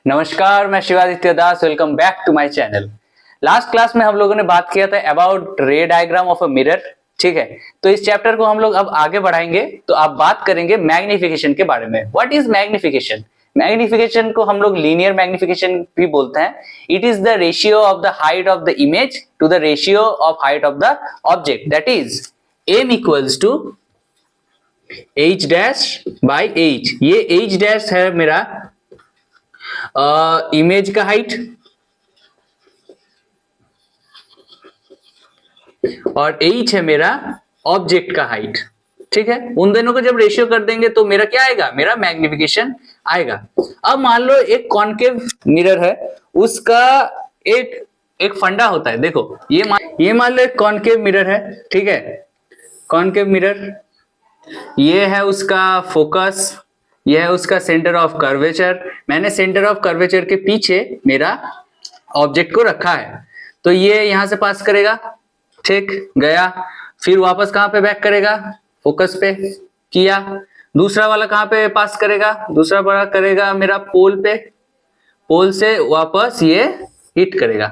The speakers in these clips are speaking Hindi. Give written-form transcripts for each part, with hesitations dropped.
नमस्कार, मैं Shivaditya Das. Welcome back to my channel. Last class में हम लोगों ने बात किया था अबाउट रे डायग्राम ऑफ अ मिरर। ठीक है, तो इस चैप्टर को हम लोग अब आगे बढ़ाएंगे। तो आप बात करेंगे मैग्निफिकेशन के बारे में। What is magnification? मैग्निफिकेशन को हम लोग लीनियर मैग्निफिकेशन भी बोलते हैं। It is the ratio of the height of the image to the ratio of height of the object, that is M equals to h dash by h। ये h डैश है मेरा इमेज का हाइट और h है मेरा ऑब्जेक्ट का हाइट। ठीक है, उन दोनों को जब रेशियो कर देंगे तो मेरा क्या आएगा? मेरा मैग्निफिकेशन आएगा। अब मान लो एक कॉन्केव मिरर है, उसका एक फंडा होता है। देखो ये मान लो एक कॉन्केव मिरर है। ठीक है, कॉन्केव मिरर, ये है उसका फोकस, ये है उसका सेंटर ऑफ कर्वेचर। मैंने सेंटर ऑफ कर्वेचर के पीछे मेरा ऑब्जेक्ट को रखा है, तो ये यहां से पास करेगा। ठीक, गया, फिर वापस कहां पे बैक करेगा? फोकस पे किया। दूसरा वाला कहां पे पास करेगा? दूसरा वाला करेगा मेरा पोल पे, पोल से वापस ये हिट करेगा।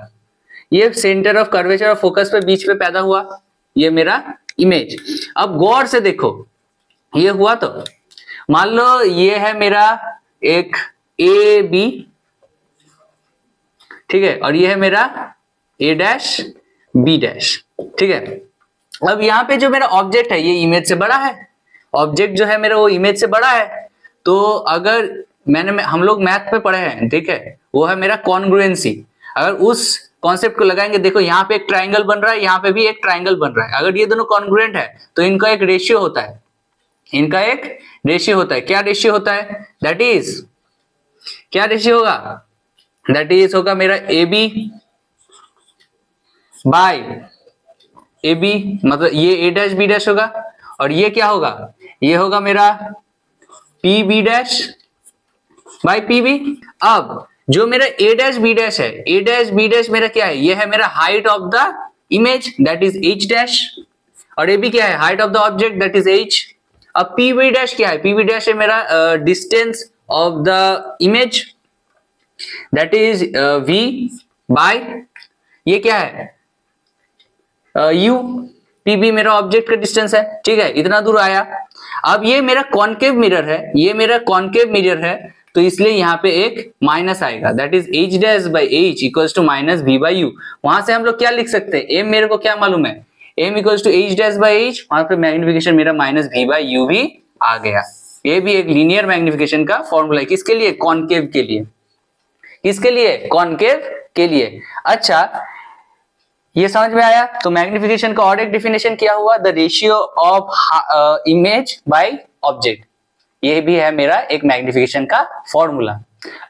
ये सेंटर ऑफ कर्वेचर और फोकस पे बीच पे पैदा हुआ ये मेरा इमेज। अब गौर से देखो, ये हुआ तो मान लो ये है मेरा एक ए बी, ठीक है, और ये है मेरा ए डैश बी डैश। ठीक है, अब यहाँ पे जो मेरा ऑब्जेक्ट है ये इमेज से बड़ा है। ऑब्जेक्ट जो है मेरा वो इमेज से बड़ा है। तो अगर हम लोग मैथ पे पढ़े हैं, ठीक है, वो है मेरा कॉन्ग्रुएंसी। अगर उस कॉन्सेप्ट को लगाएंगे, देखो यहाँ पे एक ट्राइंगल बन रहा है, यहाँ पे भी एक ट्राइंगल बन रहा है। अगर ये दोनों कॉन्ग्रुएंट है तो इनका एक रेशियो होता है, इनका एक रेशियो होता है। क्या रेशियो होता है? दैट इज, क्या रेशियो होगा? दैट इज होगा मेरा A B by A B, मतलब ये ए डैश बी डैश होगा, और ये क्या होगा? ये होगा मेरा P B dash by P B. अब जो मेरा ए डैश बी डैश है, ए डैश बी डैश मेरा क्या है? ये है मेरा height of the image, that is H dash, और ए बी क्या है? Height of the object, that is H. अब पी बी डैश क्या है? पी बी डैश है मेरा distance of the image, that is V by ये क्या है? यू। पी बी मेरा ऑब्जेक्ट का डिस्टेंस है। ठीक है, इतना दूर आया। अब ये मेरा कॉन्केव मिरर है, ये मेरा कॉन्केव मिरर है, तो इसलिए यहाँ पे एक माइनस आएगा, that is H dash by H equals to minus V by U. वहां से हम लोग क्या लिख सकते हैं? एम मेरे को क्या मालूम है? M equals to H dash by H, वहां पे मैग्निफिकेशन मेरा माइनस वी बाई यू भी आ गया। ये भी एक लीनियर मैग्निफिकेशन का फॉर्मूला है। किसके लिए? कॉन्केव के लिए। किसके लिए? कॉन्केव के लिए। अच्छा, ये समझ में आया? तो मैग्निफिकेशन का और एक डेफिनेशन क्या हुआ? The ratio of image by object. ये भी है मेरा एक मैग्निफिकेशन का फॉर्मूला।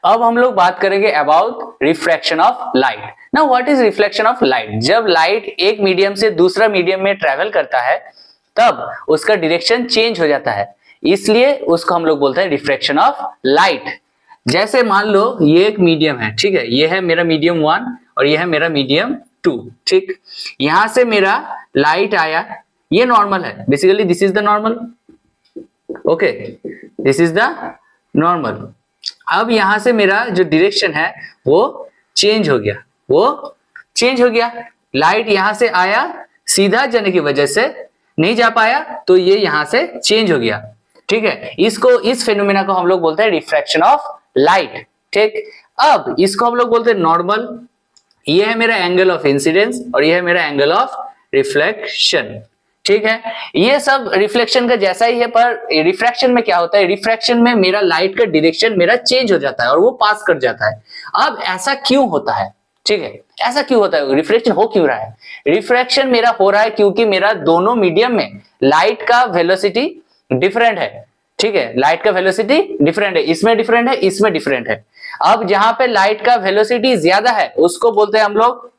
अब हम लोग बात करेंगे about refraction of light. Now what is reflection of light? जब लाइट एक मीडियम से दूसरा मीडियम में ट्रेवल करता है तब उसका डायरेक्शन चेंज हो जाता है, इसलिए उसको हम लोग बोलते हैं रिफ्रैक्शन ऑफ लाइट। जैसे मान लो ये एक मीडियम है, ठीक है, ये है मेरा मीडियम 1 और ये है मेरा मीडियम 2। ठीक, यहां से मेरा लाइट आया, ये नॉर्मल है, basically this is the normal. Okay, this is the normal. अब यहां से मेरा जो डायरेक्शन है वो चेंज हो गया, वो चेंज हो गया। लाइट यहां से आया, सीधा जाने की वजह से नहीं जा पाया, तो ये यहां से चेंज हो गया। ठीक है, इस फेनोमेना को हम लोग बोलते हैं रिफ्रैक्शन ऑफ लाइट। ठीक, अब इसको हम लोग बोलते हैं नॉर्मल। ये है मेरा एंगल ऑफ इंसिडेंस और ये है मेरा एंगल ऑफ रिफ्लेक्शन। ठीक है, ये सब रिफ्लेक्शन का जैसा ही है, पर रिफ्रैक्शन में क्या होता है? रिफ्रैक्शन में मेरा लाइट का डायरेक्शन मेरा चेंज हो जाता है और वो पास कर जाता है। अब ऐसा क्यों होता है? ठीक है, ऐसा क्यों होता है? रिफ्लेक्शन हो क्यों रहा है? रिफ्रैक्शन मेरा हो रहा है क्योंकि मेरा दोनों मीडियम में लाइट का वेलोसिटी डिफरेंट है। ठीक है, लाइट का वेलोसिटी डिफरेंट है, इसमें डिफरेंट है, इसमें डिफरेंट है। अब जहां पे लाइट का वेलोसिटी ज्यादा है उसको बोलते हैं हम लोग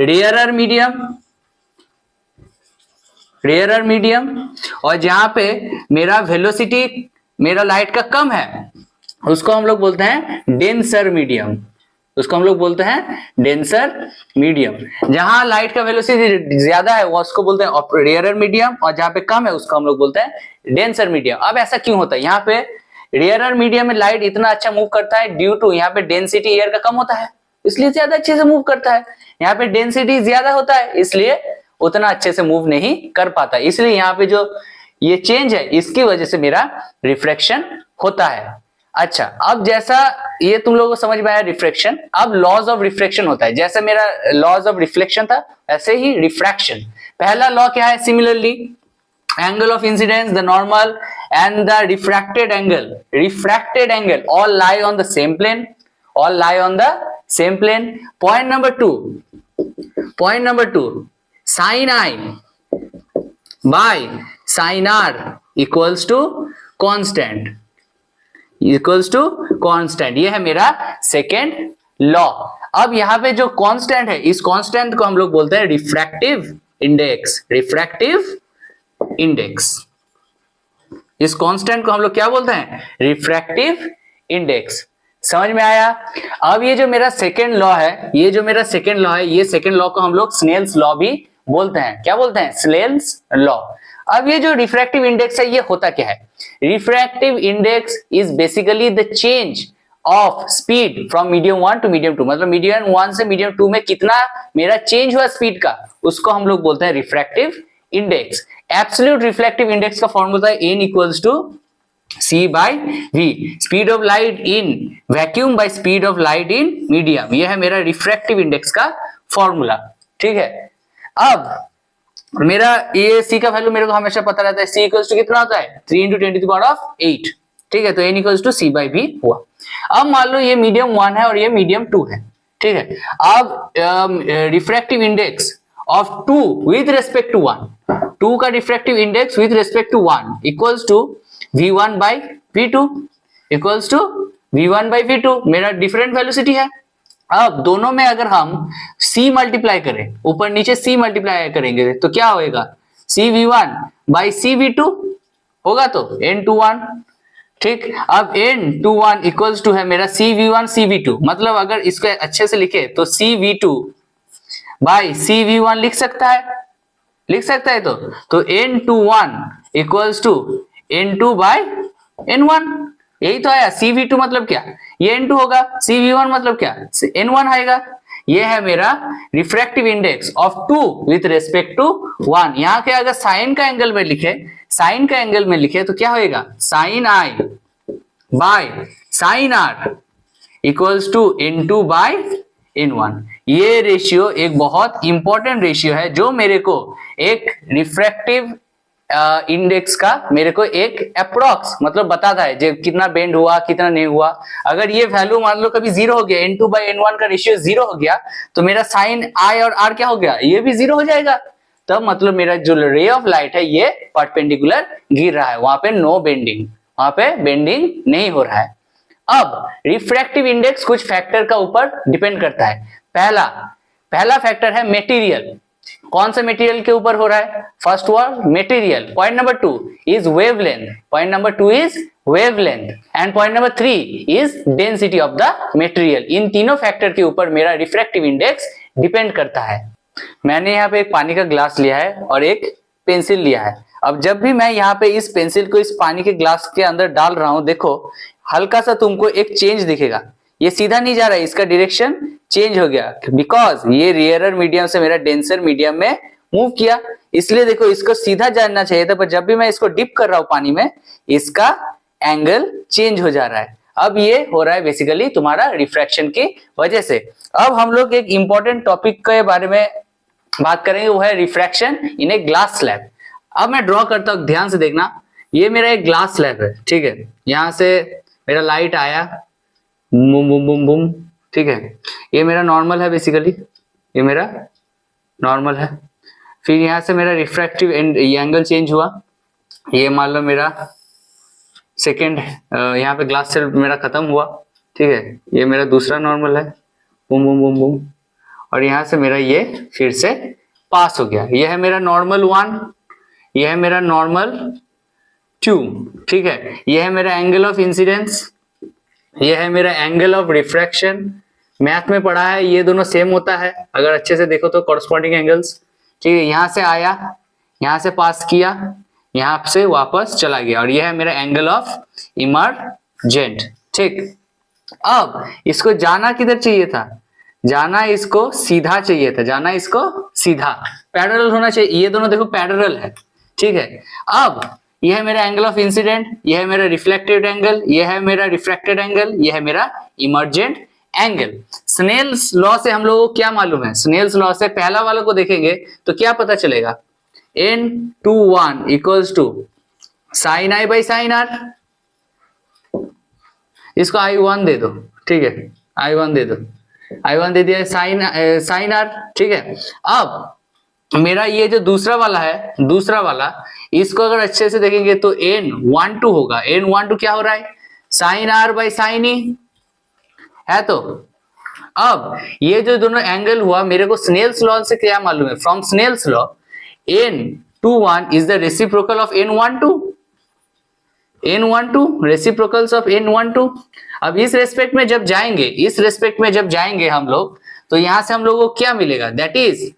रेयरर मीडियम, रेयरर मीडियम। और जहां पे मेरा वेलोसिटी मेरा लाइट का कम है उसको हम लोग बोलते हैं डेंसर मीडियम, उसको हम लोग बोलते हैं डेंसर मीडियम। जहां लाइट का वेलोसिटी ज्यादा है वो उसको बोलते हैं रेयरर मीडियम, और जहां पे कम है उसको हम लोग बोलते हैं डेंसर मीडियम। अब ऐसा क्यों होता है? यहाँ पे रेयरर मीडियम में लाइट इतना अच्छा मूव करता है ड्यू टू यहाँ पे डेंसिटी एयर का कम होता है, इसलिए ज्यादा अच्छे से मूव करता है। यहाँ पे डेंसिटी ज्यादा होता है इसलिए उतना अच्छे से मूव नहीं कर पाता, इसलिए यहाँ पे जो ये चेंज है इसकी वजह से मेरा रिफ्रैक्शन होता है। अच्छा, अब जैसा ये तुम लोगों को समझ में आया रिफ्रैक्शन, अब लॉज ऑफ रिफ्रैक्शन होता है। जैसे मेरा लॉज ऑफ रिफ्लेक्शन था ऐसे ही रिफ्रैक्शन। पहला लॉ क्या है? Similarly angle of incidence, the normal and the refracted angle all lie on the same plane, point number 2 sin I by sin R equals to constant, ये है मेरा सेकेंड लॉ। अब यहाँ पे जो कांस्टेंट है इस कांस्टेंट को हम लोग बोलते हैं रिफ्रैक्टिव इंडेक्स। इस कांस्टेंट को हम लोग क्या बोलते हैं? Refractive index. समझ में आया? अब ये जो मेरा सेकेंड लॉ है, ये सेकेंड लॉ को हम लोग स्नेल्स लॉ भी बोलते हैं। क्या बोलते हैं? Snell's law. अब ये जो रिफ्रैक्टिव इंडेक्स है ये होता क्या है? Refractive index is basically the change of speed from medium 1 to medium 2, मतलब मीडियम 1 से मीडियम 2 में कितना मेरा चेंज हुआ स्पीड का, उसको हम लोग बोलते हैं refractive index. Absolute reflective index का फॉर्मूला है n equals to c by v, speed of light in vacuum by speed of light in medium. यह है मेरा रिफ्रैक्टिव इंडेक्स का फॉर्मूला। ठीक है, अब मेरा ये c का वैल्यू मेरे को हमेशा पता रहता है, c इक्वल्स टू कितना होता है? 3 × 10⁸ ठीक है, तो n equals to c by v हुआ। अब मान लो ये मीडियम 1 है और ये मीडियम 2 है। ठीक है, अब refractive index of 2 with respect to 1, 2 का refractive index with respect to 1 equals to v1 by v2 equals to v1 by v2, मेरा डिफरेंट वेलोसिटी है। अब दोनों में अगर हम c मल्टीप्लाई करें, ऊपर नीचे c मल्टीप्लाई करेंगे तो क्या होएगा? cv1 by cv2 होगा तो n21। ठीक, अब n21 इक्वल्स टू है मेरा cv1 cv2, मतलब अगर इसको अच्छे से लिखे तो cv2 बाई cv1 लिख सकता है तो n21 equals to n2 by n1, यही तो आया। cv2 मतलब क्या? ये n2 होगा, cv1 मतलब क्या? n1 आएगा। ये है मेरा refractive index of 2 with respect to 1। यहाँ के अगर साइन का एंगल में लिखे तो क्या होएगा? Sine I by sine R equals to n2 by n1। ये रेशियो एक बहुत इंपॉर्टेंट रेशियो है जो मेरे को एक रिफ्रैक्टिव इंडेक्स का मेरे को एक अप्रोक्स मतलब बताता है जो कितना बेंड हुआ कितना नहीं हुआ। अगर ये वैल्यू मान लो कभी 0 हो गया, n2 by n1 का रेशियो 0 हो गया तो मेरा साइन I और R क्या हो गया? ये भी 0 हो जाएगा। तब मतलब मेरा जो रे ऑफ लाइट है ये परपेंडिकुलर गिर रहा है, वहां पे नो बेंडिंग, वहां पे बेंडिंग नहीं हो रहा है। अब रिफ्रैक्टिव इंडेक्स कुछ फैक्टर का ऊपर डिपेंड करता है। पहला फैक्टर है मटेरियल। कौन सा मटेरियल के ऊपर हो रहा है? First word material. Point number 2 is wavelength, and point number 3 is density of the material. इन तीनों फैक्टर के ऊपर मेरा रिफ्रैक्टिव इंडेक्स डिपेंड करता है। मैंने यहाँ पे एक पानी का ग्लास लिया है और एक पेंसिल लिया है। अब जब भी मैं यहाँ पे इस पेंसिल को इस पानी के ग्लास के अंदर डाल रहा हूं, देखो हल्का सा तुमको एक चेंज दिखेगा, ये सीधा नहीं जा रहा है, इसका डायरेक्शन चेंज हो गया बिकॉज ये रेयरर मीडियम से मेरा डेंसर मीडियम में मूव किया। इसलिए देखो इसको सीधा जाना चाहिए था, पर जब भी मैं इसको डिप कर रहा हूं पानी में इसका एंगल चेंज हो जा रहा है। अब ये हो रहा है बेसिकली तुम्हारा रिफ्रैक्शन की वजह से। अब हम लोग एक इंपॉर्टेंट टॉपिक के बारे में बात करेंगे, वो है refraction in a glass slab. अब मैं ड्रॉ करता हूं, ध्यान से देखना, ये मेरा एक ग्लास स्लैब है। ठीक है, यहां से मेरा लाइट आया, बूम बूम बूम बूम। ठीक है, ये मेरा नॉर्मल है, बेसिकली ये मेरा नॉर्मल है। फिर यहां से मेरा रिफ्रैक्टिव एंगल चेंज हुआ, ये मान लो मेरा सेकेंड, यहाँ पे ग्लास सेल मेरा खत्म हुआ। ठीक है, ये मेरा दूसरा नॉर्मल है, बूम बूम बूम बूम, और यहाँ से मेरा ये फिर से पास हो गया। ये है मेरा नॉर्मल 1, ये है मेरा नॉर्मल 2। ठीक है, ये है मेरा एंगल ऑफ इंसिडेंस, ये है मेरा एंगल ऑफ रिफ्रैक्शन। मैथ में पढ़ा है ये दोनों सेम होता है अगर अच्छे से देखो तो, कॉरस्पॉन्डिंग एंगल्स। ठीक है, यहाँ से आया, यहाँ से पास किया, यहाँ से वापस चला गया और यह है मेरा एंगल ऑफ इमर्जेंट। ठीक, अब इसको जाना किधर चाहिए था, जाना इसको सीधा चाहिए था, जाना इसको सीधा, पैरेलल होना चाहिए, ये दोनों देखो पैरेलल है। ठीक है, अब यह है मेरा एंगल ऑफ इंसिडेंट, यह है मेरा रिफ्लेक्टेड एंगल, यह है मेरा रिफ्रैक्टेड एंगल, यह है मेरा इमर्जेंट एंगल। स्नेल्स लॉ से हम लोगों को क्या मालूम है, स्नेल्स लॉ से पहला वाला को देखेंगे तो क्या पता चलेगा, n21 equals to sine I by sine R, इसको I1 दे दो। ठीक है, I1 दे दो, I1 दे दिया साइन आर। ठीक है, अब मेरा ये जो दूसरा वाला है, दूसरा वाला इसको अगर अच्छे से देखेंगे तो n12 होगा, n12 क्या हो रहा है, साइन आर बाई साइन ई है। तो अब ये जो दोनों एंगल हुआ, मेरे को स्नेल्स लॉ से क्या मालूम है, from Snell's law n21 is the reciprocal of n12, n12 reciprocals of n12। अब इस रेस्पेक्ट में जब जाएंगे, इस रेस्पेक्ट में जब जाएंगे हम लोग, तो यहां से हम लोगों को क्या मिलेगा, दैट इज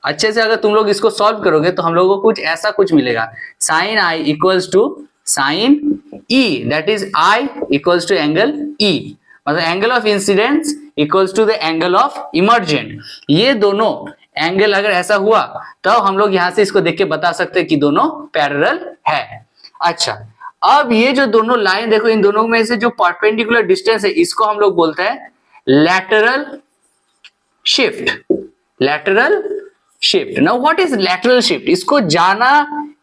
अच्छे से अगर तुम लोग इसको सॉल्व करोगे तो हम लोगों को कुछ ऐसा कुछ मिलेगा, sine I equals to sine E, that is I equals to angle E, मतलब angle of incidence equals to the angle of emergent. ये दोनों एंगल अगर ऐसा हुआ तो हम लोग यहां से इसको देख के बता सकते हैं कि दोनों पैरेलल है। अच्छा, अब ये जो दोनों लाइन देखो, इन दोनों में से जो परपेंडिकुलर डिस्टेंस है इसको हम लोग बोलते हैं lateral shift, lateral shift. Now what is lateral shift, इसको जाना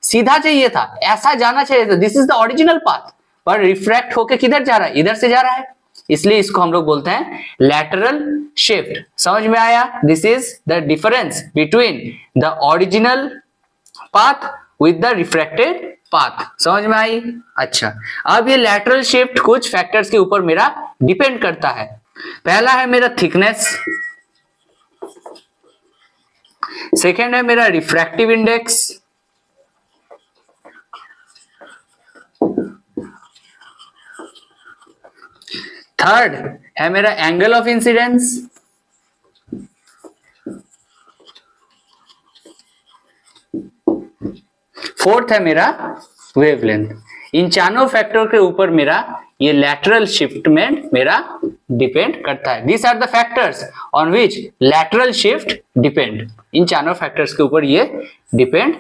सीधा चाहिए था, ऐसा जाना चाहिए था, this is the original path, पर रिफ्रैक्ट होके किधर जा रहा है, इधर से जा रहा है, इसलिए इसको हम लोग बोलते हैं लैटरल शिफ्ट। समझ में आया, this is the difference between the original path with the refracted path. समझ में आई। अच्छा, अब ये लैटरल शिफ्ट कुछ फैक्टर्स के ऊपर मेरा डिपेंड करता है। पहला है मेरा थिकनेस, सेकेंड है मेरा रिफ्रैक्टिव इंडेक्स, थर्ड है मेरा एंगल ऑफ इंसिडेंस, फोर्थ है मेरा वेवलेंथ। इन चारों फैक्टर के ऊपर मेरा ये लैटरल शिफ्टमेंट मेरा डिपेंड करता है। This are the factors on which lateral shift depend, इन चारों फैक्टर्स के ऊपर ये डिपेंड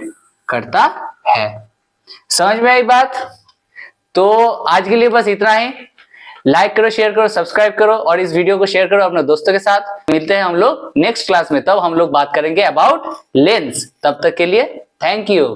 करता है। समझ में आई बात। तो आज के लिए बस इतना ही। लाइक करो, शेयर करो, सब्सक्राइब करो और इस वीडियो को शेयर करो अपने दोस्तों के साथ। मिलते हैं हम लोग नेक्स्ट क्लास में, तब हम लोग बात करेंगे अबाउट लेंस। तब तक के लिए थैंक यू।